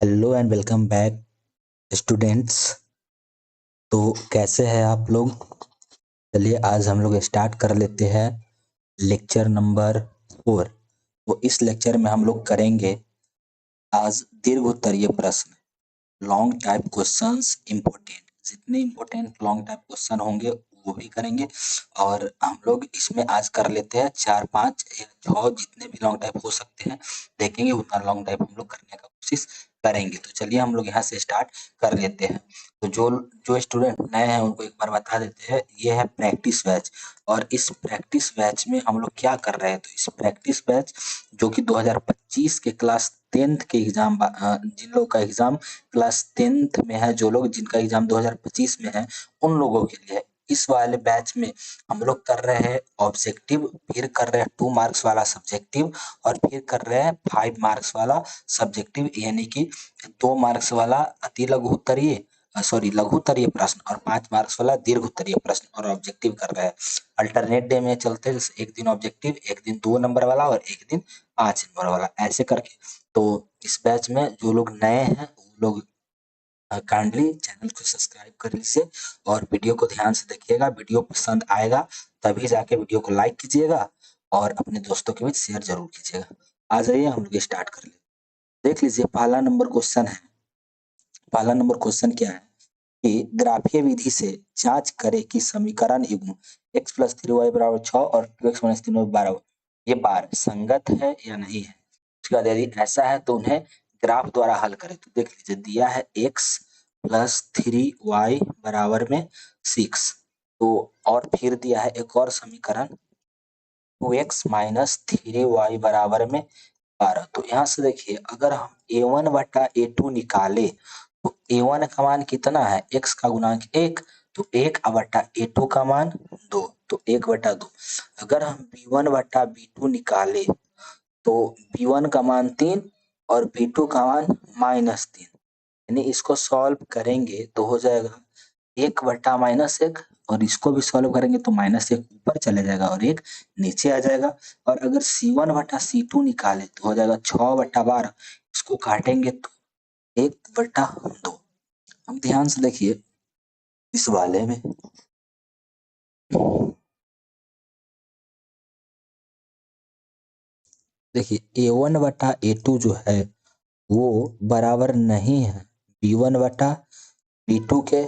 Hello and welcome back students. तो कैसे हैं आप लोग? चलिए आज हम लोग स्टार्ट कर लेते हैं लेक्चर नंबर 4। तो इस लेक्चर में हम लोग करेंगे आज दीर्घ उत्तरीय प्रश्न, लॉन्ग टाइप क्वेश्चंस इम्पोर्टेंट। जितने इम्पोर्टेंट लॉन्ग टाइप क्वेश्चन होंगे वो भी करेंगे। और हम लोग इसमें आज कर लेते हैं 4 5 या 6 जितने भी लॉन्ग टाइप हो सकते हैं, देखेंगे उतना लॉन्ग टाइप हम लोग करने का कोशिश करेंगे। तो चलिए हम लोग यहाँ से स्टार्ट कर लेते हैं। तो जो जो स्टूडेंट नए हैं उनको एक बार बता देते हैं, ये है प्रैक्टिस बैच। और इस प्रैक्टिस बैच में हम लोग क्या कर रहे हैं, तो इस प्रैक्टिस बैच जो कि 2025 के क्लास 10th के एग्जाम, जिन लोगों का एग्जाम क्लास 10th में है, जो लोग जिनका एग्जाम 2025 में है उन लोगों के लिए है। इस वाले बैच में हम लोग कर रहे हैं ऑब्जेक्टिव, फिर कर रहे हैं 2 मार्क्स वाला सब्जेक्टिव, और फिर कर रहे हैं 5 मार्क्स वाला सब्जेक्टिव, यानी कि 2 मार्क्स वाला अति लघु उत्तरीय, लघु उत्तरीय प्रश्न, और 5 मार्क्स वाला दीर्घ उत्तरीय प्रश्न और ऑब्जेक्टिव कर रहे हैं। अल्टरनेट डे में चलते हैं, जैसे एक दिन ऑब्जेक्टिव, एक दिन 2 नंबर वाला और एक दिन 5 नंबर वाला, ऐसे करके। तो इस बैच में जो लोग नए हैं वो लोग काइंडली चैनल को सब्सक्राइब कर लीजिए और वीडियो को ध्यान से देखिएगा। वीडियो पसंद आएगा तभी जाके वीडियो को लाइक कीजिएगा और अपने दोस्तों के बीच शेयर जरूर कीजिएगा। आ जाइए हम लोग स्टार्ट कर ले। देख लीजिए पहला नंबर क्वेश्चन है। पहला नंबर क्वेश्चन क्या है कि ग्राफीय विधि से जांच करें कि समीकरण युग्म x प्लस 3y बराबर 6 और 2x माइनस 3y बराबर ये बार संगत है या नहीं है। उसके बाद यदि ऐसा है तो उन्हें ग्राफ द्वारा हल करें। तो देख लीजिए दिया है x प्लस 3y बराबर में 6, तो और फिर दिया है एक और समीकरण 2x माइनस 3y बराबर में 12। तो यहाँ से देखिए अगर हम a1 बटा a2 निकाले तो a1 का मान कितना है, x का गुणांक 1, तो 1 बटा a2 का मान 2, तो 1 बटा 2। अगर हम b1 बटा b2 निकाले तो b1 का मान 3 और b2 का मान -3, यानी इसको सॉल्व करेंगे तो हो जाएगा 1 बटा -1, और इसको भी सॉल्व करेंगे तो -1 ऊपर चले जाएगा और 1 नीचे आ जाएगा। और अगर C1 बटा C2 निकाले तो हो जाएगा 6 बटा 12, इसको काटेंगे तो 1 बटा 2। अब ध्यान से देखिए इस वाले में देखिए A1 बटा A2 जो है वो बराबर नहीं है B1 बटा B2 के।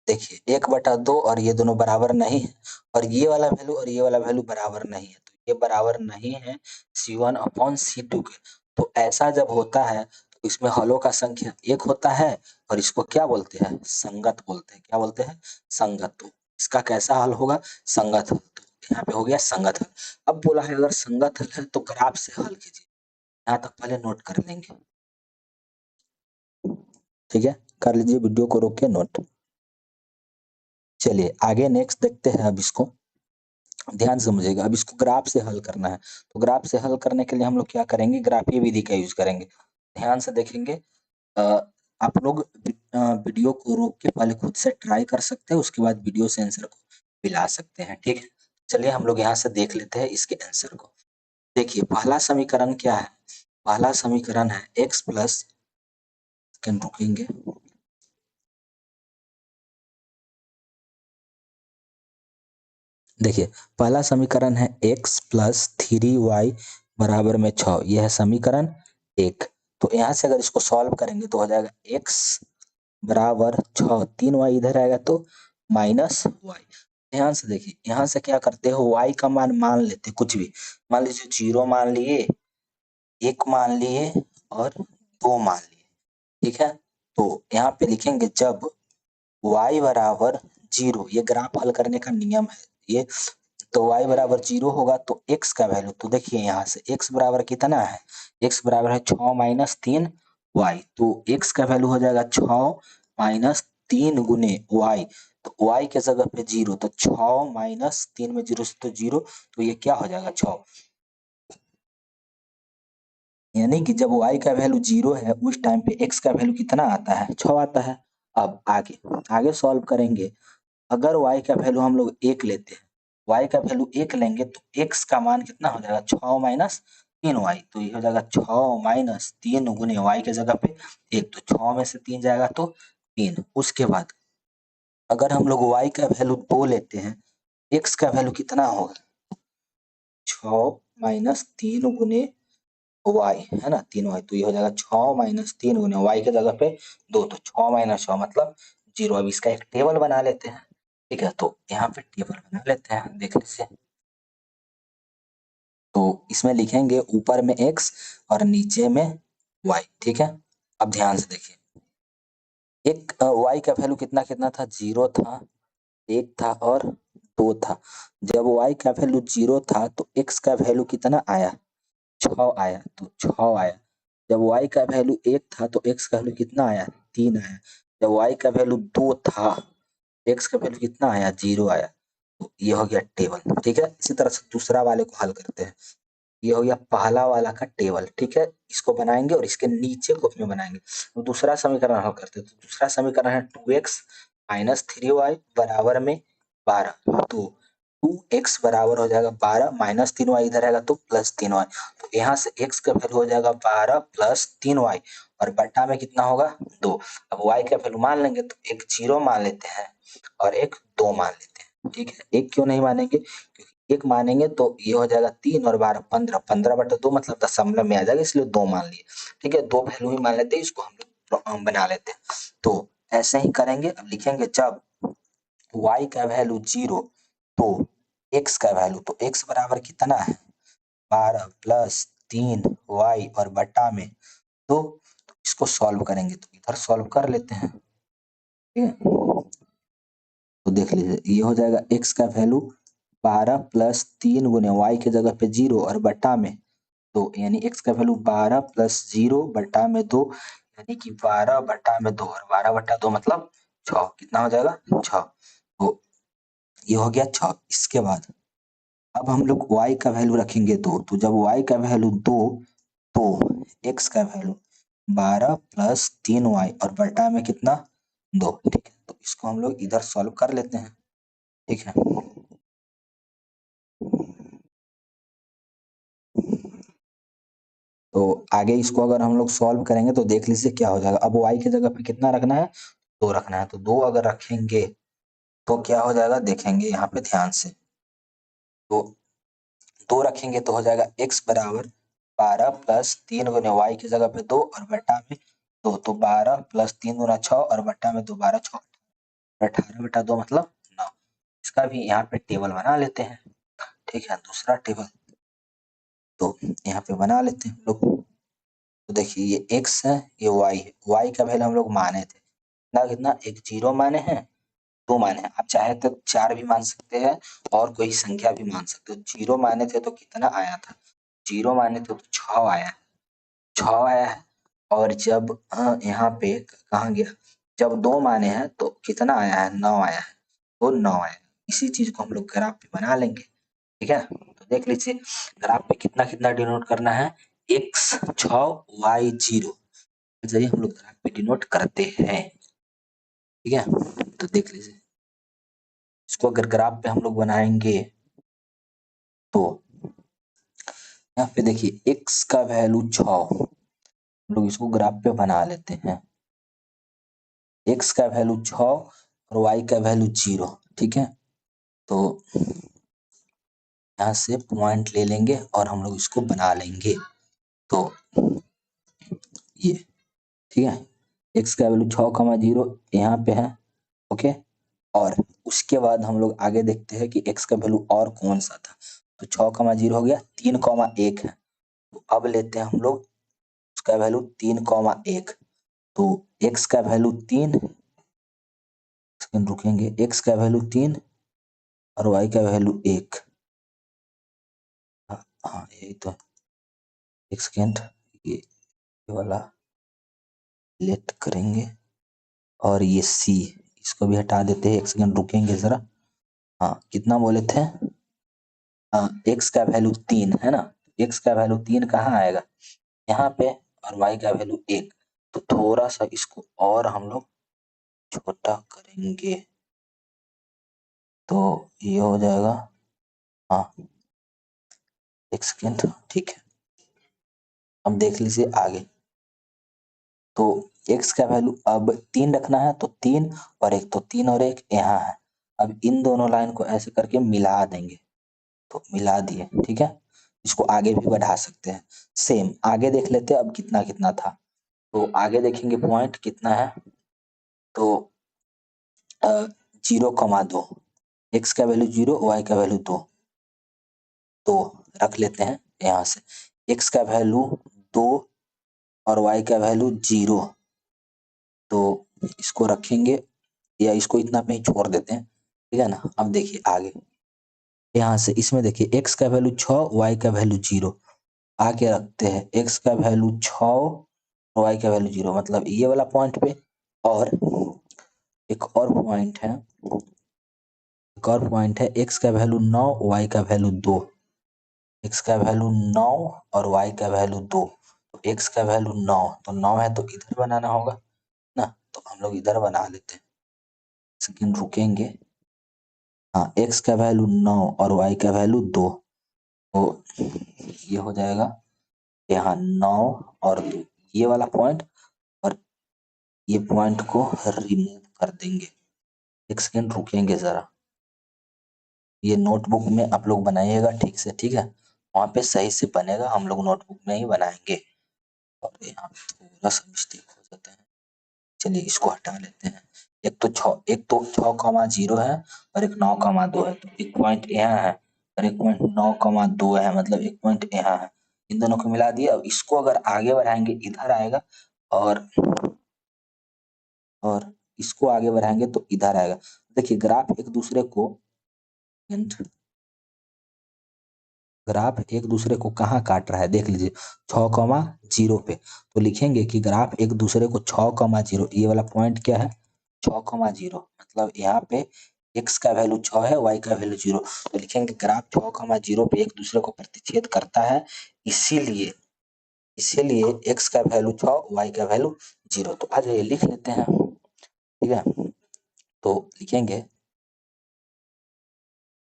देखिए 1 बटा 2 और ये दोनों बराबर नहीं है, और ये वाला वैल्यू और ये वाला वैल्यू बराबर नहीं है, तो ये बराबर नहीं है C1 अपॉन C2 के। तो ऐसा जब होता है तो इसमें हलों का संख्या 1 होता है और इसको क्या बोलते हैं, संगत बोलते हैं। क्या बोलते हैं, संगत। तो इसका कैसा हल होगा, संगत हल। तो यहाँ पे हो गया संगत हल। अब बोला है अगर संगत हल है तो ग्राफ से हल कीजिए। यहाँ तक पहले नोट कर लेंगे, ठीक है, कर लीजिए, वीडियो को रोक के नोट। चलिए आगे नेक्स्ट देखते हैं। अब इसको ध्यान समझिएगा, अब इसको ग्राफ से हल करना है। तो ग्राफ से हल करने के लिए हम लोग क्या करेंगे, ग्राफीय विधि का यूज करेंगे। ध्यान से देखेंगे। अ, आप लोग वीडियो को रोक के पहले खुद से ट्राई कर सकते हैं, उसके बाद वीडियो से आंसर को मिला सकते हैं, ठीक है। चलिए हम लोग यहाँ से देख लेते हैं इसके आंसर को। देखिए पहला समीकरण क्या है, पहला समीकरण है x प्लस, रुकेंगे, देखिए पहला समीकरण है x प्लस 3y बराबर में 6, यह है समीकरण 1। तो यहाँ से अगर इसको सॉल्व करेंगे तो हो जाएगा x बराबर 6, 3y इधर आएगा तो -y। ध्यान से देखिए यहाँ से क्या करते हो, y का मान लेते कुछ भी, मान लीजिए 0 मान लिए, 1 मान लिए और 2 मान लिए, ठीक है। तो यहाँ पे लिखेंगे जब y बराबर 0, ये ग्राफ हल करने का नियम है ये। तो y बराबर 0 होगा तो x का वैल्यू, तो देखिए यहाँ से x बराबर कितना है, x बराबर है 6 माइनस 3y, तो x का वैल्यू हो जाएगा 6 माइनस 3 गुने y। तो y के जगह पे 0, तो 6 माइनस 3 में 0 से तो 0, तो ये क्या हो जाएगा 6, यानी कि जब y का वैल्यू 0 है उस टाइम पे x का वैल्यू कितना आता है, 6 आता है। अब आगे आगे सॉल्व करेंगे। अगर y का वैल्यू हम लोग 1 लेते हैं, y का वैल्यू 1 लेंगे तो x का मान कितना हो जाएगा, 6 माइनस 3y, तो ये हो जाएगा 6 माइनस 3 गुने y के जगह पे 1, तो 6 में से 3 जाएगा तो 3। उसके बाद अगर हम लोग y का वैल्यू 2 लेते हैं, x का वैल्यू कितना होगा? 6 माइनस 3 गुने y, है ना, 3y, तो ये हो जाएगा 6 माइनस 3 गुने y के जगह पे 2, तो 6 माइनस 6 मतलब 0। अब इसका एक टेबल बना लेते हैं, ठीक है, तो यहाँ पे टेबल बना लेते हैं, देख लीजिए। तो इसमें लिखेंगे ऊपर में x और नीचे में y, ठीक है। अब ध्यान से देखिए, एक y का वैल्यू कितना कितना था? 0 था, 1 था और 2 था। जब y का वैल्यू 0 था तो x का वैल्यू कितना आया? 6 आया, तो 6 आया। जब y का वैल्यू 1 था तो x का वैल्यू कितना आया? 3 आया। जब y का वैल्यू 2 था, x का वैल्यू कितना आया? 0 आया। तो ये हो गया टेबल, ठीक है। इसी तरह से दूसरा वाले को हल करते हैं। ये हो गया पहला वाला का टेबल, ठीक है। इसको बनाएंगे और इसके नीचे को उसमें बनाएंगे। तो दूसरा समीकरण हल करते हैं। तो दूसरा समीकरण है 2x माइनस 3y बराबर में 12। तो 2x बराबर हो जाएगा 12, माइनस 3y इधर आएगा तो प्लस 3y। तो यहाँ से x का वैल्यू हो जाएगा 12 प्लस 3y और बट्टा में कितना होगा? 2। अब y का वैल्यू मान लेंगे तो एक 0 मान लेते हैं और एक 2 मान लेते हैं, ठीक है। एक क्यों नहीं मानेंगे? क्योंकि एक मानेंगे तो ये हो जाएगा 3 और 12 15, 15/2 मतलब दशमलव में आ जाएगा, इसलिए 2 मान लिए, ठीक है। 2 वैल्यू ही मान लेते हैं, इसको हम बना लेते हैं। तो ऐसे ही करेंगे। अब लिखेंगे जब y का वैल्यू 0 तो x का वैल्यू, तो x बराबर कितना है? 12 प्लस 3y और बटा में 2। तो इसको सॉल्व करेंगे, तो इधर सॉल्व कर लेते हैं, ठीक है। तो देख लीजिए, ये हो जाएगा x का वैल्यू 12 प्लस 3 गुने y के जगह पे 0 और बटा में 2, यानी x का वैल्यू 12 प्लस 0 बटा में 2, यानी कि 12 बटा में 2 और 12/2 मतलब 6। कितना हो जाएगा? 6। तो ये हो गया 6। इसके बाद अब हम लोग y का वैल्यू रखेंगे 2, तो जब y का वैल्यू 2 तो x का वैल्यू 12 प्लस 3y और बटा में कितना? 2, ठीक है। तो इसको हम लोग इधर सॉल्व कर लेते हैं, ठीक है। तो आगे इसको अगर हम लोग सॉल्व करेंगे तो देख लीजिए क्या हो जाएगा। अब y की जगह पे कितना रखना है? 2 रखना है। तो 2 अगर रखेंगे तो क्या हो जाएगा? देखेंगे यहाँ पे ध्यान से। तो 2 रखेंगे तो हो जाएगा x बराबर 12 प्लस 3 गुने y की जगह पे 2 और बटा में 2, तो 12 प्लस 3 गुना 6 और बटा में 2, 12 6 18/2 मतलब 9। इसका भी यहाँ पे टेबल बना लेते हैं, ठीक है। दूसरा टेबल तो यहाँ पे बना लेते हैं हम लोग। तो देखिए ये x है, ये y है। y का वैल्यू हम लोग माने थे कितना कितना? एक 0 माने हैं, 2 माने हैं। आप चाहे तो 4 भी मान सकते हैं और कोई संख्या भी मान सकते हो। 0 माने थे तो कितना आया था? 0 माने थे तो 6 आया, 6 आया है। और जब यहाँ पे कहाँ गया? जब 2 माने हैं तो कितना आया है? 9 आया है, तो 9 आया। इसी चीज को हम लोग ग्राफ पे बना लेंगे, ठीक है। तो देख लीजिए ग्राफ पे कितना कितना डिनोट करना है? x 6 y 0 जरिए हम लोग ग्राफ पे डिनोट करते हैं, ठीक है। तो देख लीजिए इसको अगर ग्राफ पे हम लोग बनाएंगे तो यहाँ पे देखिए x का वैल्यू 6, हम लोग इसको ग्राफ पे बना लेते हैं। x का वैल्यू 6 और y का वैल्यू 0, ठीक है। तो यहाँ से पॉइंट ले लेंगे और हम लोग इसको बना लेंगे। तो ये ठीक है, x का वैल्यू 6,0 यहाँ पे है, ओके। और उसके बाद हम लोग आगे देखते हैं कि x का वैल्यू और कौन सा था। तो 6,0 हो गया, 3,1 है। तो अब लेते हैं हम लोग उसका वैल्यू 3,1। तो x का वैल्यू 3, सेकंड रुकेंगे, x का वैल्यू 3 और y का वैल्यू 1। हाँ यही तो, एक सेकेंड, ये वाला लेट करेंगे और ये c इसको भी हटा देते हैं। एक सेकंड रुकेंगे जरा। हाँ कितना बोले थे? हाँ x का वैल्यू 3 है ना, x का वैल्यू 3 कहाँ आएगा? यहाँ पे, और y का वैल्यू 1। तो थोड़ा सा इसको और हम लोग छोटा करेंगे तो ये हो जाएगा, हाँ एक सेकेंड, ठीक है। अब देख लीजिए आगे, तो x का वैल्यू अब 3 रखना है, तो 3 और 1, तो 3 और 1 यहाँ है। अब इन दोनों लाइन को ऐसे करके मिला देंगे, तो मिला दिए, ठीक है। इसको आगे भी बढ़ा सकते हैं। सेम आगे देख लेते हैं अब कितना कितना था। तो आगे देखेंगे पॉइंट कितना है, तो 0,2, x का वैल्यू 0, y का वैल्यू 2, तो रख लेते हैं यहाँ से। x का वैल्यू 2 और y का वैल्यू 0, तो इसको रखेंगे या इसको इतना पे ही छोड़ देते हैं, ठीक है ना। अब देखिए आगे, यहाँ से इसमें देखिए x का वैल्यू 6, y का वैल्यू 0, आगे रखते हैं x का वैल्यू 6 और y का वैल्यू 0, मतलब ये वाला पॉइंट पे। और एक और पॉइंट है, x का वैल्यू 9, y का वैल्यू 2, x का वैल्यू 9 और y का वैल्यू 2, तो x का वैल्यू 9, तो 9 है तो इधर बनाना होगा ना, तो हम लोग इधर बना लेते हैं। सेकंड रुकेंगे, हाँ x का वैल्यू 9 और y का वैल्यू 2, तो ये हो जाएगा यहाँ 9 और 2, ये वाला पॉइंट और ये पॉइंट को रिमूव कर देंगे। एक सेकंड रुकेंगे जरा, ये नोटबुक में आप लोग बनाइएगा ठीक से, ठीक है, वहाँ पे सही से बनेगा, हम लोग नोटबुक में ही बनाएंगे। और यहाँ पे थोड़ा सा मिस्टेक हो जाता है, चलिए इसको हटा लेते हैं। एक तो 6,0 है और एक 9,2 है, तो एक पॉइंट यहाँ है और एक पॉइंट 9,2 है, मतलब एक पॉइंट यहाँ है। इन दोनों को मिला दिए। अब इसको अगर आगे बढ़ाएंगे इधर आएगा, और इसको आगे बढ़ाएंगे तो इधर आएगा। देखिए ग्राफ एक दूसरे को कहाँ काट रहा है, देख लीजिए 6,0 पे। तो लिखेंगे कि ग्राफ एक दूसरे को 6,0, ये वाला पॉइंट क्या है 6,0, मतलब यहाँ पे x का वैल्यू 6 है, y का वैल्यू 0, तो लिखेंगे ग्राफ 6,0 पे एक दूसरे को प्रतिच्छेद करता है, इसीलिए इसीलिए x का वैल्यू 6, y का वैल्यू 0। तो आ जाइए लिख लेते हैं, ठीक है। तो लिखेंगे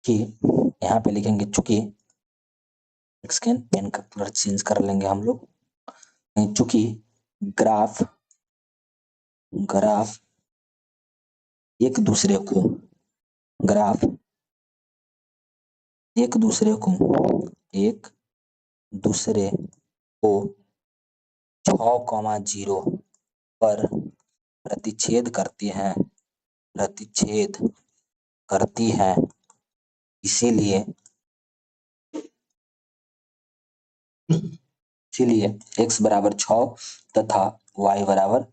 कि यहाँ पे लिखेंगे, चूंकि सेकंड पेन का कलर चेंज कर लेंगे हम लोग, चूंकि ग्राफ ग्राफ एक दूसरे को ग्राफ एक दूसरे को एक दूसरे को 6,0 पर प्रतिच्छेद करती है, इसीलिए x बराबर 6 तथा y बराबर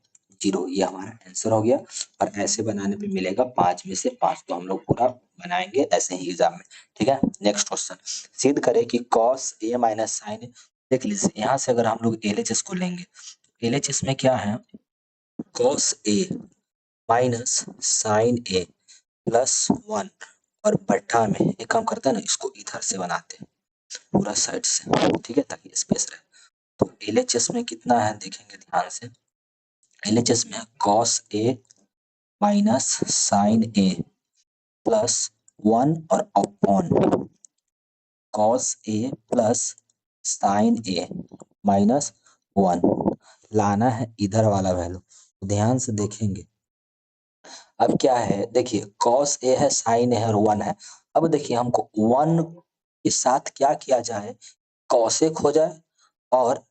0, ये हमारा आंसर हो गया। और ऐसे बनाने पे मिलेगा 5 में से 5, तो हम लोग पूरा बनाएंगे ऐसे ही एग्जाम में, ठीक है। नेक्स्ट क्वेश्चन, सिद्ध करें कि cos a माइनस साइन ए। देख लीजिए यहाँ से अगर हम लोग LHS को लेंगे, LHS में क्या है, cos a minus sine A plus 1, और बट्टा में एक काम करते हैं ना, इसको इधर से बनाते हैं पूरा साइड से, ठीक है, ताकि स्पेस रहे। तो LHS में कितना है देखेंगे ध्यान से, LHS में cos a minus sine A plus 1 और upon cos a plus sine A minus 1, लाना है इधर वाला वैल्यू। ध्यान से देखेंगे, अब क्या है, देखिए cos a है, साइन a है और 1 है। अब देखिए हमको 1 के साथ क्या किया जाए, cosec हो जाए, और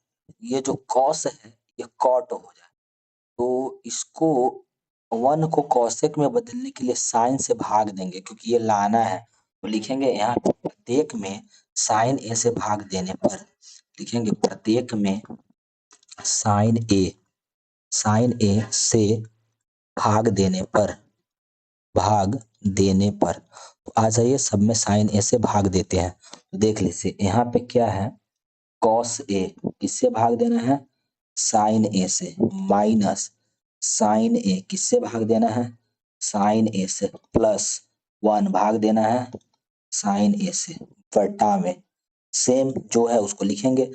ये जो cos है ये cot हो जाए। तो इसको 1 को cosec में बदलने के लिए साइन से भाग देंगे, क्योंकि ये लाना है। तो लिखेंगे यहाँ पे प्रत्येक में साइन ए से भाग देने पर, लिखेंगे प्रत्येक में साइन ए से भाग देने पर, तो आ जाइए सब में साइन ए से भाग देते हैं। तो देख लीजिए यहाँ पे क्या है, cos a किससे भाग देना है, साइन ए से, माइनस साइन ए किससे भाग देना है, साइन ए से, प्लस 1 भाग देना है साइन ए से, बटा में सेम जो है उसको लिखेंगे,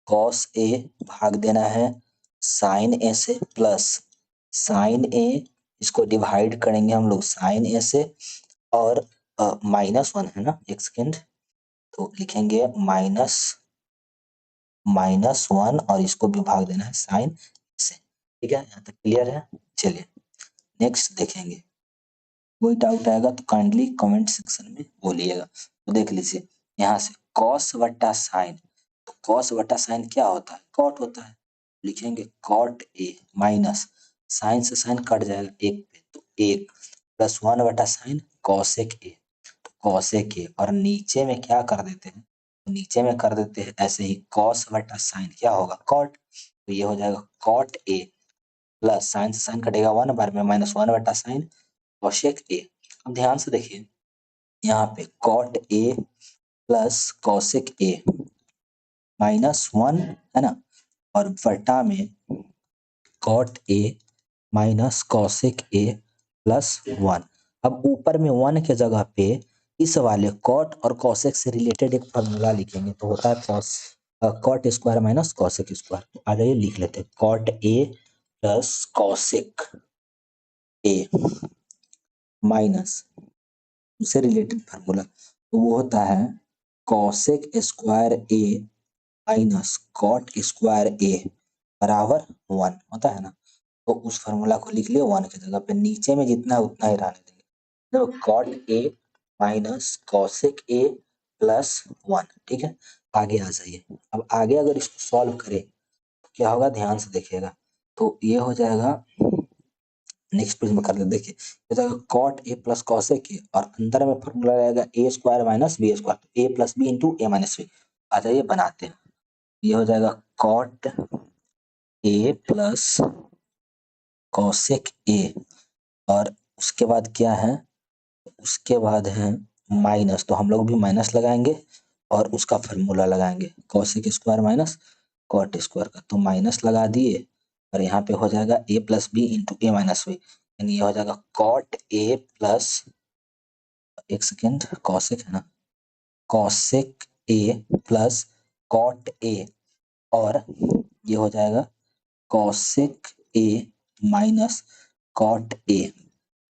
cos a भाग देना है साइन ए से, प्लस साइन ए, इसको डिवाइड करेंगे हम लोग साइन ए से, और -1 है ना, एक सेकेंड, तो लिखेंगे -1 और इसको भी भाग देना है साइन से। ठीक है, यहाँ तक क्लियर है। चलिए नेक्स्ट देखेंगे। कोई डाउट आएगा तो काइंडली कमेंट सेक्शन में बोलिएगा। तो देख लीजिए यहाँ से कॉस बटा साइन, तो कॉस बटा साइन क्या होता है, कॉट होता है। लिखेंगे कॉट ए माइनस साइन से साइन कट जाएगा एक पे, तो एक प्लस 1 बटा साइन कॉसेक ए, तो कॉसेक ए, और नीचे में क्या कर देते हैं, तो नीचे में कर देते हैं ऐसे ही कॉस बटा साइन क्या होगा कॉट, तो ये हो जाएगा कॉट ए प्लस साइन से साइन कटेगा 1 बार में -1 बटा साइन कॉशेक ए। अब ध्यान से देखिए यहाँ पे cot A plus cosec A -1 है ना, और बटा में cot A minus cosec A plus 1। अब ऊपर में 1 के जगह पे इस वाले कॉट और कॉसेक से रिलेटेड एक फॉर्मूला लिखेंगे, तो होता है cot square minus cosec square. आ जाइए लिख लेते हैं cot A plus cosec A minus उससे रिलेटेड फार्मूला, तो वो होता है cosec square A minus cot square A बराबर 1 होता है ना। तो उस फार्मूला को लिख लिया 1 की जगह पे, नीचे में जितना है उतना ही रहने देंगे। तो cot A minus cosec A plus 1। ठीक है, आगे आ जाइए। अब आगे अगर इसको सॉल्व करें तो क्या होगा, ध्यान से देखिएगा। तो ये हो जाएगा, नेक्स्ट पेज में कर लेते देखिए, हो जाएगा cot A plus cosec A, और अंदर में फॉर्मूला रहेगा A square minus B square, A plus B into A minus B. आ जाइए बनाते हैं। ये हो जाएगा cot A plus cosec A, और उसके बाद क्या है, उसके बाद है माइनस, तो हम लोग भी माइनस लगाएंगे और उसका फॉर्मूला लगाएंगे cosec square minus cot square का, तो माइनस लगा दिए और यहाँ पे हो जाएगा A plus B into A minus B, यानी ये हो जाएगा कॉट ए प्लस, एक सेकेंड, कॉसेक है ना, cosec A plus cot A, और ये हो जाएगा cosec A minus cot A.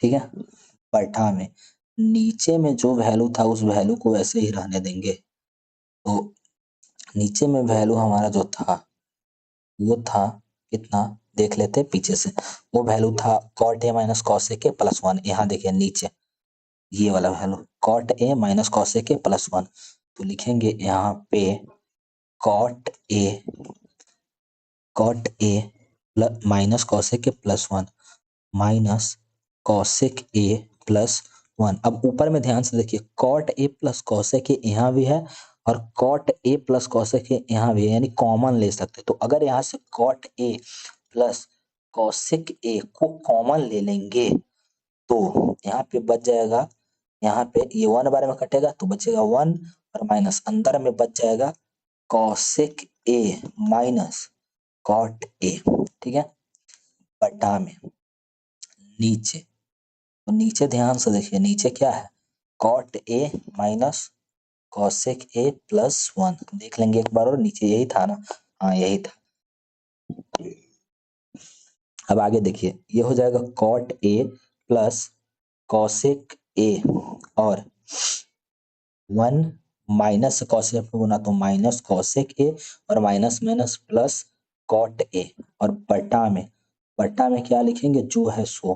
ठीक है, बटा में नीचे में जो वैल्यू था उस वैल्यू को वैसे ही रहने देंगे। तो नीचे में वैल्यू हमारा जो था वो था कितना, देख लेते हैं पीछे से। वो वैल्यू था cot A minus cosec A plus 1। यहाँ देखिए नीचे ये वाला value cot A minus cosec A plus 1, तो लिखेंगे यहाँ पे cot A minus cosec A plus 1 minus cosec A plus 1। अब ऊपर में ध्यान से देखिए cot A plus cosec A यहाँ भी है और cot A plus cosec A यहाँ भी है, यानी कॉमन ले सकते। तो अगर यहाँ से cot A plus cosec A को कॉमन ले लेंगे तो यहाँ पे बच जाएगा, यहाँ पे ये 1 बार में कटेगा तो बचेगा 1, और माइनस अंदर में बच जाएगा cosec A minus cot A. ठीक है, बटा में नीचे, तो नीचे ध्यान से देखिए नीचे क्या है, cot A minus cosec A plus 1। देख लेंगे एक बार और, नीचे यही था ना, हाँ यही था। अब आगे देखिए ये हो जाएगा cot A plus cosec A, और 1 माइनस कॉसेक को गुना तो माइनस कॉसेक ए, और minus minus plus cot A, और बटा में क्या लिखेंगे, जो है सो,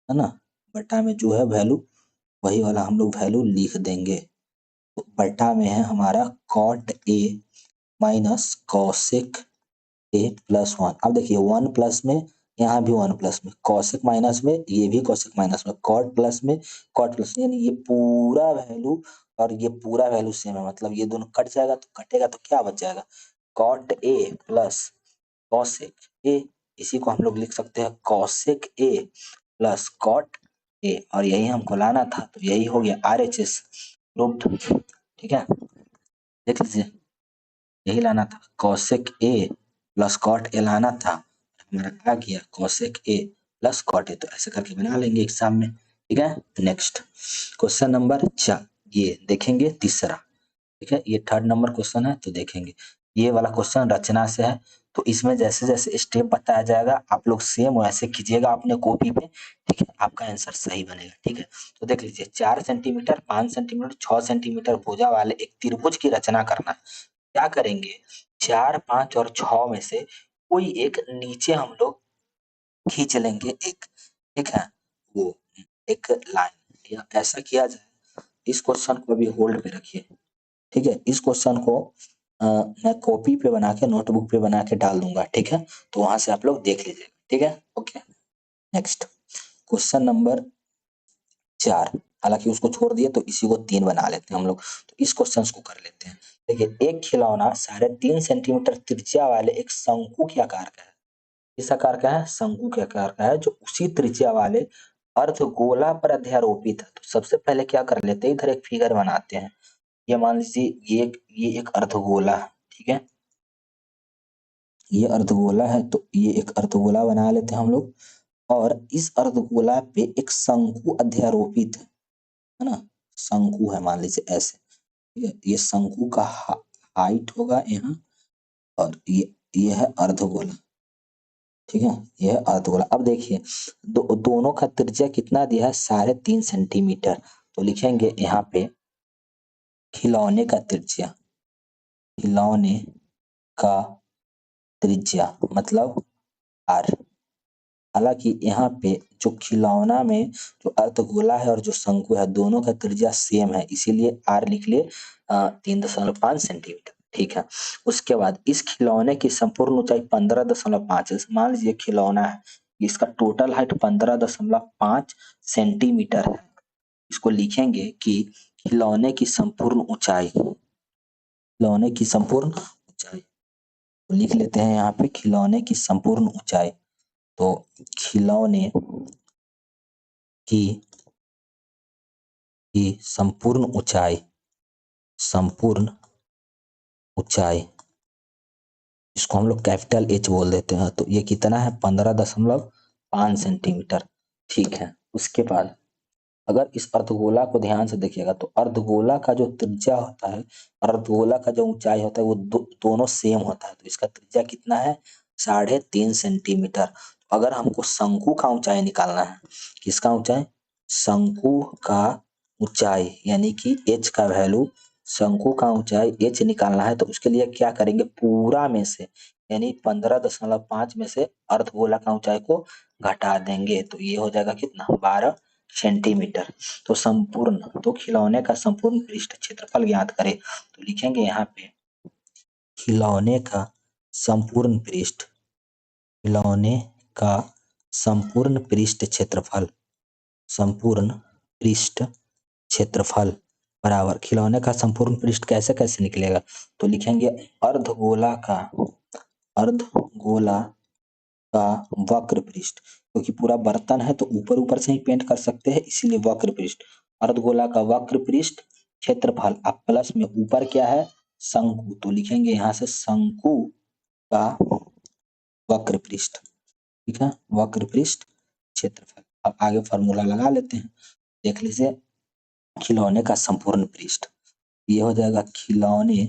है ना, बटा में जो है वैल्यू वही वाला हम लोग वैल्यू लिख देंगे। तो बटा में है हमारा cot A minus cosec A plus 1। अब देखिए 1 प्लस में, यहाँ भी 1 प्लस में, कॉसेक माइनस में, ये भी कॉसेक माइनस में, कॉट प्लस में कॉट प्लस, यानी ये पूरा वैल्यू और ये पूरा वैल्यू सेम है, मतलब ये दोनों कट जाएगा तो कटेगा तो क्या बच जाएगा, cot A plus cosec A, इसी को हम लोग लिख सकते हैं cosec A plus cot A, और यही हमको लाना था, तो यही हो गया RHS प्रूव्ड। ठीक है, देख लीजिए यही लाना था, cosec A plus cot A लाना था, हमारा आ गया cosec A plus cot A. तो ऐसे करके बना लेंगे एग्जाम में। ठीक है, नेक्स्ट क्वेश्चन नंबर 4 ये देखेंगे तीसरा। ठीक है, ये 3rd नंबर क्वेश्चन है, तो देखेंगे ये वाला क्वेश्चन रचना से है, तो इसमें जैसे जैसे स्टेप बताया जाएगा आप लोग सेम वैसे कीजिएगा अपने कॉपी पे। ठीक है, आपका आंसर सही बनेगा। ठीक है, तो देख लीजिए 4 सेंटीमीटर 5 सेंटीमीटर 6 सेंटीमीटर भुजा वाले एक त्रिभुज की रचना करना है। क्या करेंगे, 4, 5 और 6 में से कोई एक नीचे हम लोग खींच लेंगे एक, ठीक है, वो एक लाइन, या ऐसा किया जाए। इस क्वेश्चन को भी होल्ड पे रखिए, ठीक है। इस क्वेश्चन को मैं कॉपी पे बना के, नोटबुक पे बना के डाल दूंगा, ठीक है। तो वहां से आप लोग देख लीजिएगा, ठीक है। Okay, next question number 4। हालांकि उसको छोड़ दिए तो इसी को 3 बना लेते हैं हम लोग। तो इस क्वेश्चन को कर लेते हैं। देखिए, एक खिलौना 3.5 सेंटीमीटर त्रिज्या वाले एक शंकु के आकार का है। किस आकार का है? शंकु के आकार का है, जो उसी त्रिज्या वाले अर्धगोला पर अध्यारोपित है। तो सबसे पहले क्या कर लेते हैं, इधर एक फिगर बनाते हैं। ये मान लीजिए ये एक अर्धगोला है, ठीक है। ये अर्धगोला है, तो ये एक अर्धगोला बना लेते हैं हम लोग। और इस अर्धगोला पे एक शंकु अध्यारोपित है ना, शंकु है, मान लीजिए ऐसे, ठीक है। ये शंकु का हाइट होगा यहाँ, और ये है अर्धगोला, ठीक है। ये है अर्धगोला। अब देखिए, दोनों का त्रिज्या कितना दिया है? 3.5 सेंटीमीटर। तो लिखेंगे यहाँ पे खिलौने का त्रिज्या, खिलौने का त्रिज्या मतलब आर। हालांकि यहाँ पे जो खिलौना में जो अर्धगोला है और जो शंकु है, दोनों का त्रिज्या सेम है, इसीलिए आर लिख लिए 3.5 सेंटीमीटर, ठीक है। उसके बाद इस खिलौने की संपूर्ण ऊंचाई 15.5 है। मान लीजिए खिलौना है, इसका टोटल हाइट 15.5 सेंटीमीटर है। इसको लिखेंगे कि खिलौने की संपूर्ण ऊंचाई, खिलौने की संपूर्ण ऊंचाई, तो लिख लेते हैं यहाँ पे खिलौने की संपूर्ण ऊंचाई। तो खिलौने की संपूर्ण ऊंचाई, संपूर्ण ऊंचाई, इसको हम लोग कैपिटल एच बोल देते हैं। तो ये कितना है? 15.5 सेंटीमीटर, ठीक है। उसके बाद अगर इस अर्धगोला को ध्यान से देखिएगा, तो अर्धगोला का जो त्रिज्या होता है, अर्धगोला का जो ऊंचाई होता है, वो दोनों सेम होता है। तो इसका त्रिज्या कितना है? 3.5 सेंटीमीटर। अगर हमको शंकु का ऊंचाई निकालना है, किसका ऊंचाई? शंकु का ऊंचाई, यानी कि एच का वैल्यू, शंकु का ऊंचाई एच निकालना है, तो उसके लिए क्या करेंगे? पूरा में से, यानी 15.5 में से अर्धगोला का ऊंचाई को घटा देंगे। तो ये हो जाएगा कितना? 12 सेंटीमीटर। तो संपूर्ण, तो खिलौने का संपूर्ण पृष्ठ क्षेत्रफल ज्ञात करें। तो लिखेंगे यहाँ पे खिलौने का संपूर्ण पृष्ठ, खिलौने का संपूर्ण पृष्ठ क्षेत्रफल, संपूर्ण पृष्ठ क्षेत्रफल बराबर, खिलौने का संपूर्ण पृष्ठ कैसे कैसे निकलेगा? तो लिखेंगे अर्धगोला का, अर्धगोला का वक्र पृष्ठ, क्योंकि पूरा बर्तन है तो ऊपर ऊपर से ही पेंट कर सकते हैं, इसीलिए वक्र पृष्ठ। अर्धगोला का वक्र पृष्ठ क्षेत्रफल, अब प्लस में ऊपर क्या है? शंकु, तो लिखेंगे यहाँ से शंकु का वक्र पृष्ठ, ठीक है, वक्र पृष्ठ क्षेत्रफल। अब आगे फॉर्मूला लगा लेते हैं, देख लीजिए। खिलौने का संपूर्ण पृष्ठ, ये हो जाएगा खिलौने,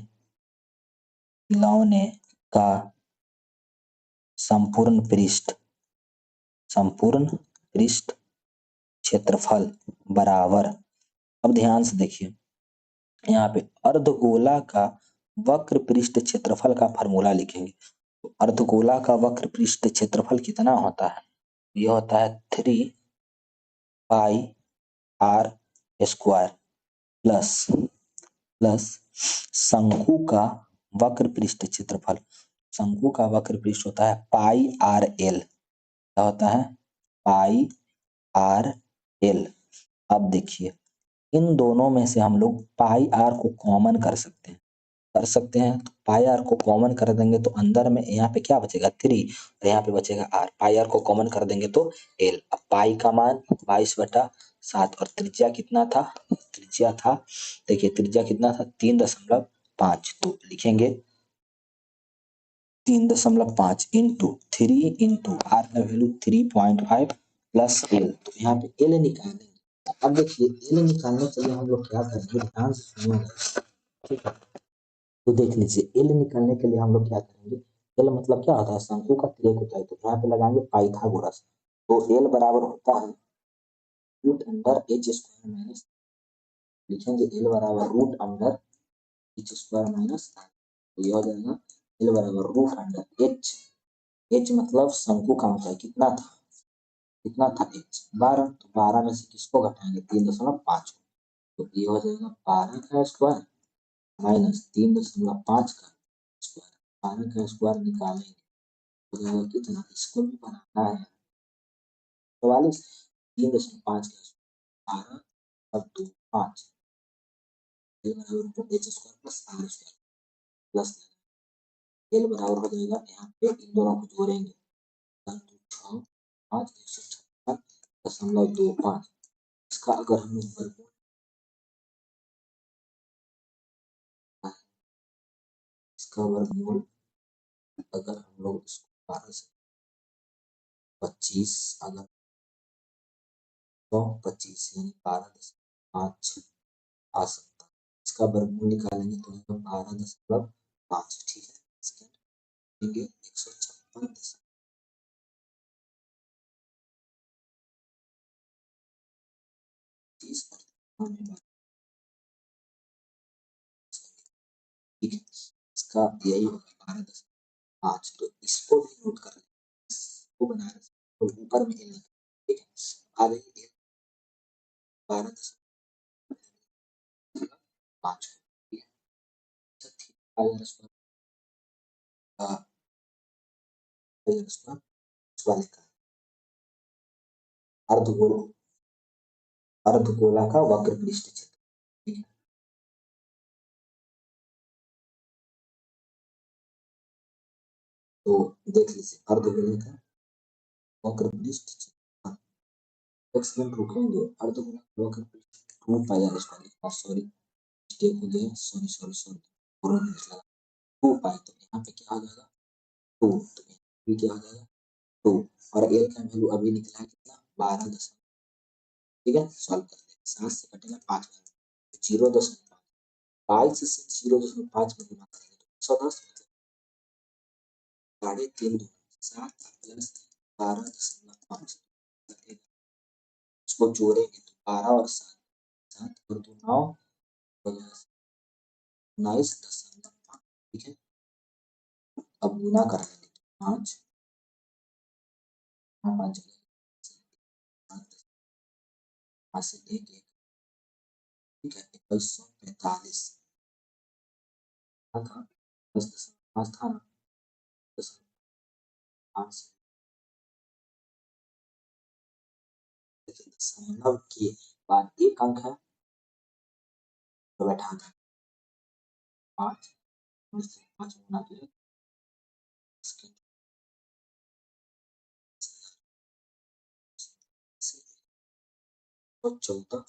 खिलौने का संपूर्ण पृष्ठ, संपूर्ण पृष्ठ क्षेत्रफल बराबर, अब ध्यान से देखिए, यहाँ पे अर्धगोला का वक्र पृष्ठ क्षेत्रफल का फॉर्मूला लिखेंगे। तो अर्धगोला का वक्र पृष्ठ क्षेत्रफल कितना होता है? यह होता है 3πr² प्लस शंकु का वक्र पृष्ठ क्षेत्रफल, शंकु का वक्र पृष्ठ होता है πrl, क्या होता है? πrl। अब देखिए, इन दोनों में से हम लोग पाई आर को कॉमन कर सकते हैं, तो पाई आर को कॉमन कर देंगे तो अंदर में यहाँ पे क्या बचेगा? 3, और यहाँ पे बचेगा आर। पाई आर को कॉमन कर देंगे तो एल। अब पाई का मान 22/7, और त्रिज्या कितना था? त्रिज्या था, देखिए त्रिज्या कितना था? 3.5। तो लिखेंगे 3.5 इंटू 3 इंटू आर का वैल्यू 3.5 प्लस एल। तो यहाँ पे एल निकालेंगे। अब देखिए, एल निकालने के लिए हम लोग क्या करेंगे, ध्यान से सुनिएगा, ठीक है। तो देख लीजिए, एल निकालने के लिए हम लोग क्या करेंगे, एल मतलब क्या होता है? शंकु का तिर्यक होता है, तो यहाँ पे लगाएंगे पाइथागोरस। तो एल बराबर होता है √h² माइनस, लिखेंगे एल बराबर √h² माइनस, तो ये हो जाएगा एल बराबर रूट अंडर एच, एच मतलब शंकु का ऊंचाई कितना था, कितना था एच 12, तो 12 में से किसको घटाएंगे 3.5, तो ये हो जाएगा 12 का स्क्वायर माइनस 3.5 का स्क्वायर, 12 का स्क्वायर निकालेंगे हो जाएगा कितना, इसको भी बनाना है 44, 3.5 का स्क्वायर 12 और 2 5, H square plus R square plus L बराबर हो जाएगा, यहाँ पे इन दोनों को जोड़ेंगे 156.25, इसका अगर हम लोग वर्गमूल, इसका वर्गमूल अगर हम लोग इसको 12 से 25 अगर 125 यानी 12.5 आ सकता है, इसका वर्गमूल निकालेंगे तो 12.5, ठीक है, इसके देंगे 156 ठीक है, इसका यही होगा 12.5, तो इसको भी नोट कर लें, इसको बना रहे तो ऊपर में एल, ठीक है, आ गई 12.5, ठीक है, वाले का अर्धगोल, अर्धगोला का वक्र पृष्ठ क्षेत्र, ठीक है, तो देख लीजिए अर्धगोले का वक्र पृष्ठ क्षेत्र, एक सेकंड रुकेंगे, अर्धगोला का वक्र पृष्ठ 2 पाई आर स्क्वायर लिखा, सॉरी मिस्टेक हो गया, सॉरी सॉरी सॉरी, पूरा नहीं लगा 2 पाई, तो यहाँ पे क्या आ जाएगा 2, तो यहाँ पे क्या आ जाएगा 2, और एल का वैल्यू अभी निकला है कितना 12, ठीक है, सॉल्व कर लेंगे, 7 से कटेगा 5, 0.5, 22 से 0.5 में गुना करेंगे तो 110, मतलब 3.5 7 प्लस 12.5, इसको जोड़ेंगे तो 12 और 7, 7 और 2 9, 19.5, ठीक है, अब गुना कर लेंगे तो 5 5 से लेके, ठीक है, 2145 था, 10.5 था ना, 10.5 दशमलव के बाद एक अंक है तो बैठा था 5, 5 गुना करें तो 14.5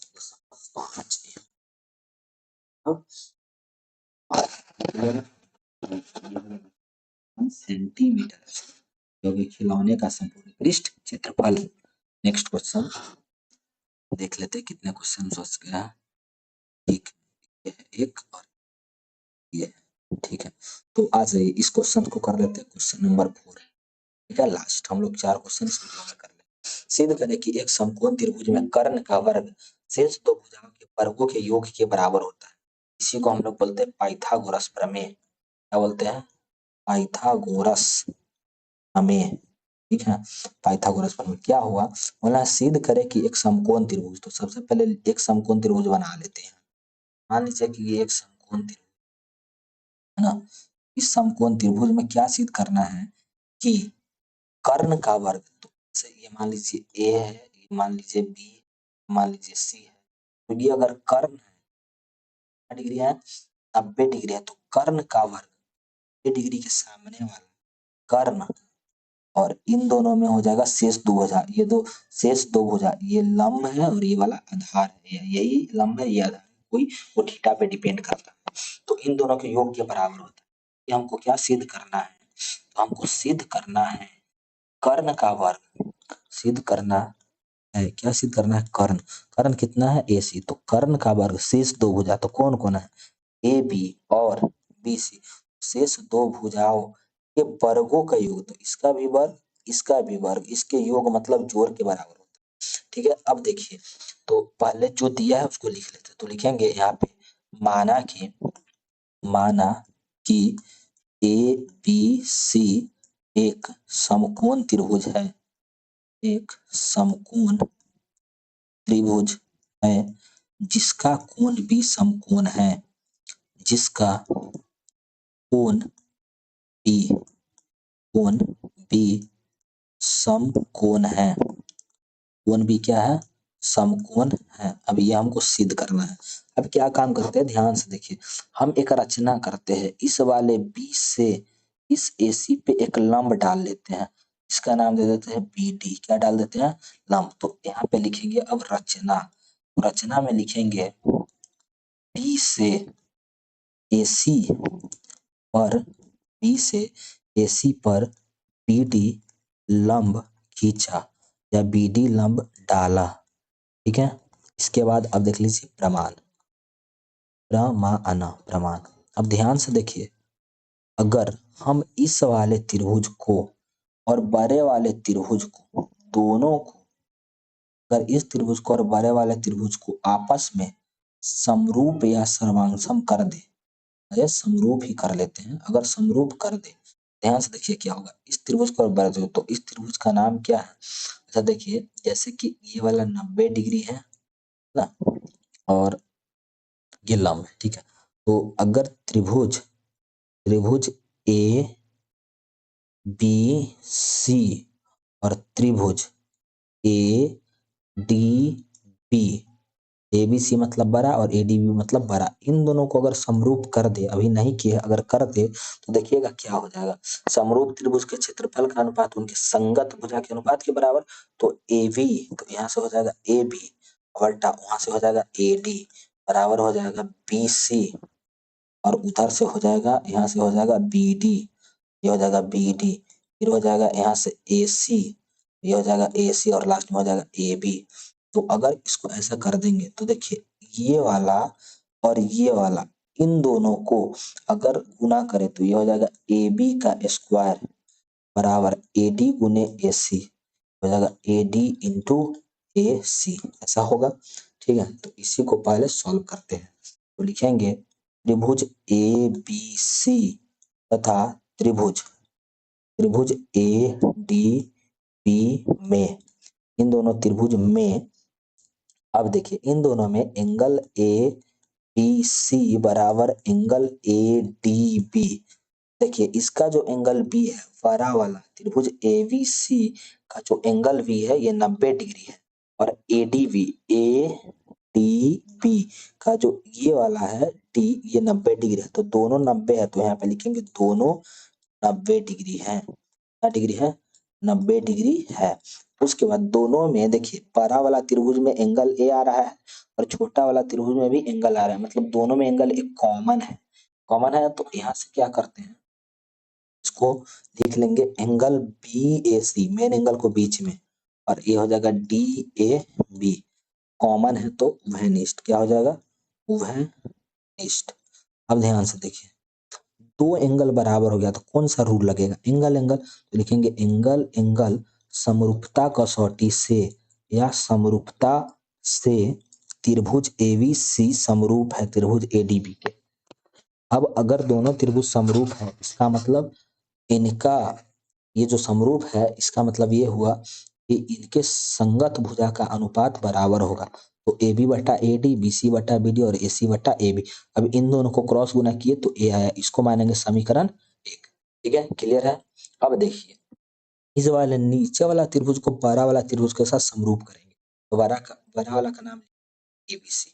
सेंटीमीटर, क्योंकि खिलौने का संपूर्ण पृष्ठ क्षेत्रफल। नेक्स्ट क्वेश्चन देख लेते कितने क्वेश्चन सोच गया, ठीक है, एक और ये, ठीक है, तो आ जाइए इस क्वेश्चन को कर लेते हैं, क्वेश्चन नंबर 4, ठीक है, लास्ट हम लोग 4 क्वेश्चन इस वीडियो में कर लेंगे। सिद्ध करें कि एक समकोण त्रिभुज में कर्ण का वर्ग शेष 2 भुजाओं के वर्गों के योग के बराबर होता है, इसी को हम लोग बोलते हैं पाइथागोरस प्रमेय, क्या बोलते हैं पाइथागोरस प्रमेय, ठीक है, पाइथागोरस प्रमेय क्या हुआ, बोला सिद्ध करे कि एक समकोण त्रिभुज, तो सबसे पहले एक समकोण त्रिभुज बना लेते हैं, मान लीजिए कि ये एक समकोण त्रिभुज है ना, इस समकोण त्रिभुज में क्या सिद्ध करना है कि कर्ण का वर्ग, तो ये मान लीजिए ए है, ये मान लीजिए बी, मान लीजिए सी है, तो ये अगर कर्ण है डिग्री है 90 डिग्री है, तो कर्ण का वर्ग ये डिग्री के सामने वाला कर्ण, और इन दोनों में हो जाएगा शेष 2 भुजा, ये दो शेष 2 भुजा, ये लंब है और ये वाला आधार है, यही लंब है ये आधार है, कोई वो थीटा पे डिपेंड करता है, तो इन दोनों के योग के बराबर होता है, ये हमको क्या सिद्ध करना है, तो हमको सिद्ध करना है कर्ण का वर्ग, सिद्ध करना है, क्या सिद्ध करना है कर्ण, कर्ण कितना है AC, तो कर्ण का वर्ग शेष 2 भुजा, तो कौन कौन है AB और BC, शेष 2 भुजाओं के वर्गों का योग, तो इसका भी वर्ग इसका भी वर्ग, इसके योग मतलब जोड़ के बराबर होता है, ठीक है, अब देखिए तो पहले जो दिया है उसको लिख लेते हैं, तो लिखेंगे यहाँ पे माना कि ए बी सी एक समकोण त्रिभुज है, एक समकोण त्रिभुज है जिसका कोण भी समकोण है, जिसका कोण भी कोण भी समकोण है, कोण भी क्या है, समकोण है। अब ये हमको सिद्ध करना है। अब क्या काम करते हैं, ध्यान से देखिए। हम एक रचना करते हैं, इस वाले बी से इस एसी पे एक लंब डाल लेते हैं, इसका नाम दे देते हैं बी डी। क्या डाल देते हैं, लंब। तो यहाँ पे लिखेंगे अब रचना, रचना में लिखेंगे बी से एसी पर, बी से एसी पर बी डी लंब खींचा या बी डी लंब डाला, ठीक है। इसके बाद अब देख लीजिए प्रमाण, प्रमाण। अब ध्यान से देखिए, अगर हम इस वाले त्रिभुज को और बड़े वाले त्रिभुज को, दोनों को, अगर इस त्रिभुज को और बड़े वाले त्रिभुज को आपस में समरूप या सर्वांगसम कर दे, अरे समरूप ही कर लेते हैं, अगर समरूप कर दे, ध्यान से देखिए क्या होगा। इस त्रिभुज को और बड़े त्रिभुज, तो इस त्रिभुज का नाम क्या है। अच्छा देखिए, जैसे कि ये वाला 90 डिग्री है ना, और ये लंब है, ठीक है। तो अगर त्रिभुज त्रिभुज ए बी सी और त्रिभुज A D B, A B C मतलब बड़ा और ए डी बी मतलब बड़ा, इन दोनों को अगर समरूप कर दे, अभी नहीं किए, अगर कर दे तो देखिएगा क्या हो जाएगा। समरूप त्रिभुज के क्षेत्रफल का अनुपात उनके संगत भुजा के अनुपात के बराबर। तो ए बी, तो यहाँ से हो जाएगा ए बी, बटा वहां से हो जाएगा ए डी, बराबर हो जाएगा बी सी, और उधर से हो जाएगा, यहाँ से हो जाएगा बी डी, ये हो जाएगा बी डी, फिर हो जाएगा यहाँ से ए सी, ये हो जाएगा ए सी, और लास्ट में हो जाएगा ए बी। तो अगर इसको ऐसा कर देंगे तो देखिए, ये वाला और ये वाला, इन दोनों को अगर गुना करें तो ये हो जाएगा ए बी का स्क्वायर बराबर ए डी गुने ए सी, हो जाएगा ए डी इंटू ए सी, ऐसा होगा, ठीक है। तो इसी को पहले सॉल्व करते हैं। तो लिखेंगे त्रिभुज ए बी सी तथा त्रिभुज त्रिभुज ए डी बी में, इन दोनों त्रिभुज में, अब देखिए इन दोनों में एंगल ए बी सी बराबर एंगल ए डी बी। देखिए इसका जो एंगल बी है, बड़ा वाला त्रिभुज ए बी सी का जो एंगल बी है ये 90 डिग्री है, और A D B, A D B का जो ये वाला है डी, ये 90 डिग्री है। तो दोनों 90 है, तो यहाँ पे लिखेंगे दोनों 90 डिग्री है। क्या डिग्री है, 90 डिग्री है। उसके बाद दोनों में देखिए, बड़ा वाला त्रिभुज में एंगल ए आ रहा है और छोटा वाला त्रिभुज में भी एंगल आ रहा है, मतलब दोनों में एंगल एक कॉमन है, कॉमन है। तो यहाँ से क्या करते हैं, इसको लिख लेंगे एंगल बी ए सी, मेन एंगल को बीच में, और ये हो जाएगा डी ए बी, कॉमन है तो उभयनिष्ठ, क्या हो जाएगा, उभयनिष्ठ। अब ध्यान से देखिए, दो एंगल बराबर हो गया तो कौन सा रूल लगेगा, एंगल एंगल, तो लिखेंगे एंगल एंगल समरूपता कसौटी से या समरूपता से त्रिभुज एबीसी समरूप है त्रिभुज एडीबी के। अब अगर दोनों त्रिभुज समरूप है, इसका मतलब इनका ये जो समरूप है, इसका मतलब ये हुआ कि इनके संगत भुजा का अनुपात बराबर होगा। तो ए बी बटा ए डी, बी सी बटा बी डी और ए सी बटा ए बी। अब इन दोनों को क्रॉस गुना किए तो ए आया, इसको मानेंगे समीकरण 1, ठीक है, क्लियर है। अब देखिए, इस वाले नीचे वाला त्रिभुज को बड़ा वाला त्रिभुज के साथ समरूप करेंगे, तो बड़ा वाला का नाम ए बी सी,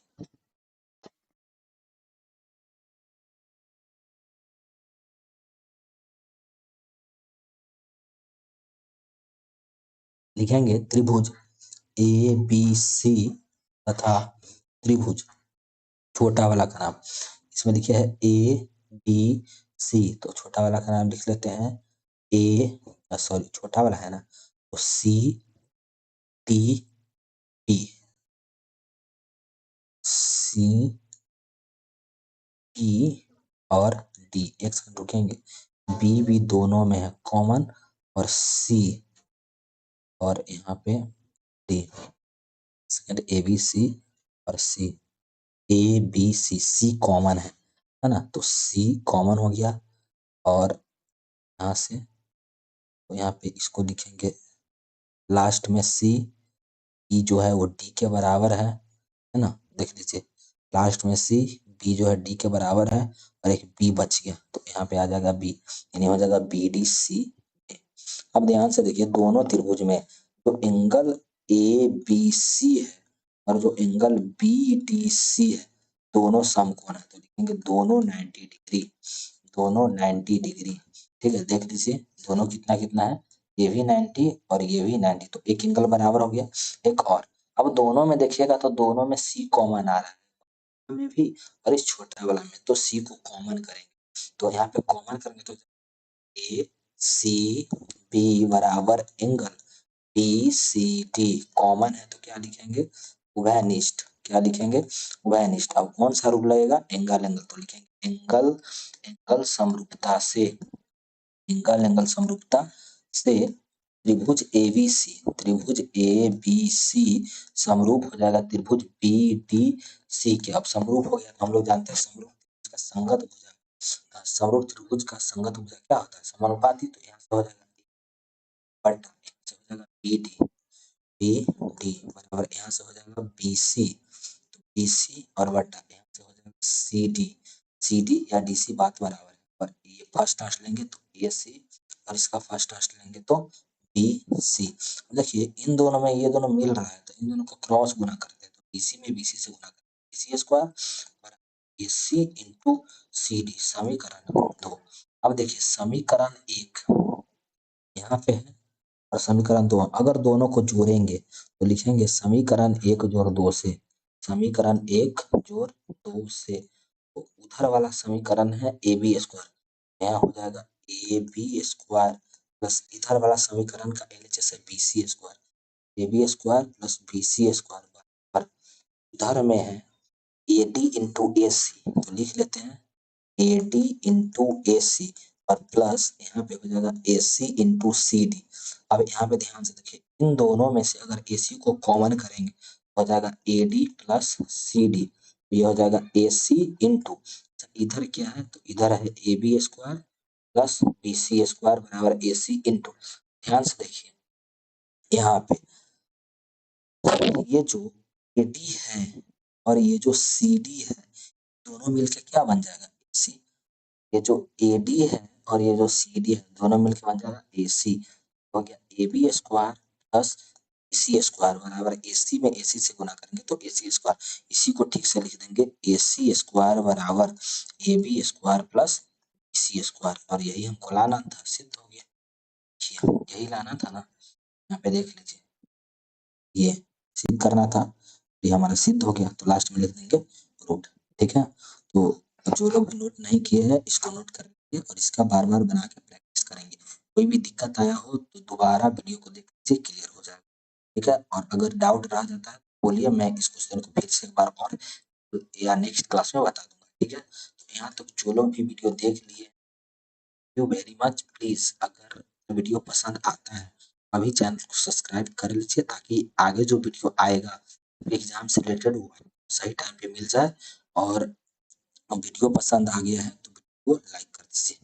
लिखेंगे त्रिभुज ए बी सी तथा त्रिभुज छोटा वाला का नाम, इसमें लिखा है ए बी सी, तो छोटा वाला का नाम लिख लेते हैं ए, सॉरी छोटा वाला है ना, तो C T B, C T और डी, एक सेकंड रुकेंगे, बी भी दोनों में है कॉमन, और सी, और यहाँ पे D, second A B C और सी, ए बी सी, सी कॉमन है ना, तो सी कॉमन हो गया, और यहाँ से तो यहाँ पे इसको लिखेंगे लास्ट में सी, ई जो है वो डी के बराबर है ना, देख लीजिए लास्ट में सी, बी जो है डी के बराबर है और एक बी बच गया तो यहाँ पे आ जाएगा बी, यानी हो जाएगा बी डी सी ए। अब ध्यान से देखिए दोनों त्रिभुज में जो एंगल ए बी सी है और जो एंगल बी डी सी है दोनों समकोण है, तो लिखेंगे दोनों 90 डिग्री, दोनों 90 डिग्री। ठीक है, देख लीजिए दोनों कितना कितना है, ये भी 90 और ये भी 90, तो एक एंगल बराबर हो गया। एक और, अब दोनों में देखिएगा तो दोनों में सी कॉमन आ रहा है में भी और इस छोटा वाला में, तो सी को कॉमन करेंगे तो यहाँ पे कॉमन करेंगे तो ए सी बी बराबर angle B C D common है तो क्या लिखेंगे, उभयनिष्ठ। क्या लिखेंगे, उभयनिष्ठ। अब कौन सा रूप लगेगा, एंगल एंगल, तो लिखेंगे एंगल एंगल समरूपता से, एंगल एंगल समरूपता से त्रिभुज एबीसी, त्रिभुज ए बी सी समरूप हो जाएगा त्रिभुज बी डी सी के। अब समरूप हो गया तो हम लोग जानते हैं समरूप त्रिभुज का संगत भुजा, समरूप त्रिभुज का संगत भुजा क्या होता है, समानुपाती, तो यहाँ से हो जाएगा बटा हो जाएगा बी डी, बी डी बराबर यहाँ से हो जाएगा बी सी, तो बी सी और बटा यहाँ से हो जाएगा सी डी, सी डी या डी सी बात बराबर है, और ये फर्स्ट टर्म लेंगे तो ए सी और इसका फर्स्ट टर्म लेंगे तो बी सी। देखिए इन दोनों में ये दोनों मिल रहा है तो इन दोनों को क्रॉस गुना करते हैं, तो बीसी में बीसी से गुना करते हैं, बीसी स्क्वायर बराबर एसी इंटू सी डी, समीकरण 2। अब देखिए समीकरण 1 यहाँ पे है और समीकरण 2, अगर दोनों को जोड़ेंगे तो लिखेंगे समीकरण 1 जोड़ 2 से, समीकरण 1 जोड़ 2 से, तो उधर वाला समीकरण है ए बी स्क्वायर, यहाँ हो जाएगा ए बी स्क्वायर प्लस इधर वाला समीकरण का एलएचएस है B C square, A B square plus B C square बराबर उधर में है ए डी इंटू ए सी, तो लिख लेते हैं ए डी इंटू ए सी और प्लस यहाँ पे हो जाएगा ए सी इंटू सी डी। अब यहाँ पे ध्यान से देखिए इन दोनों में से अगर ए सी को कॉमन करेंगे तो हो जाएगा A D plus C D, ये हो जाएगा ए सी इंटू, इधर क्या है तो इधर है A B square plus B C square बराबर ए सी इंटू, ध्यान से देखिए यहाँ पे ये जो ए डी है और ये जो सी डी है दोनों मिलकर क्या बन जाएगा, सी, ये जो ए डी है और ये जो सी डी है दोनों मिलकर बन जाएगा ए सी, हो गया A B square plus C square बराबर ए सी में ए सी से गुना करेंगे तो ए सी स्क्वायर, इसी को ठीक से लिख देंगे ए सी स्क्वायर बराबर A B square plus C square, और यही हमको लाना था, सिद्ध हो गया, यही लाना था ना, यहाँ पे देख लीजिए ये सिद्ध करना था, ये हमारा सिद्ध हो गया तो लास्ट में लिख देंगे रूट। ठीक है, तो जो लोग नोट नहीं किए हैं इसको नोट कर लीजिए और इसका बार बार बना के प्रैक्टिस करेंगे, कोई भी दिक्कत आया हो तो दोबारा वीडियो को देख लीजिए, क्लियर हो जाएगा। ठीक है, और अगर डाउट रह जाता है बोलिए, मैं इस क्वेश्चन को फिर से एक बार और या नेक्स्ट क्लास में बता दूंगा। ठीक है, तो यहाँ तक जो लोग भी वीडियो देख लिए, यू वेरी मच, प्लीज अगर वीडियो पसंद आता है अभी चैनल को सब्सक्राइब कर लीजिए ताकि आगे जो वीडियो आएगा एग्जाम से रिलेटेड वो सही टाइम पे मिल जाए, और वीडियो पसंद आ गया है तो वीडियो को लाइक कर दीजिए।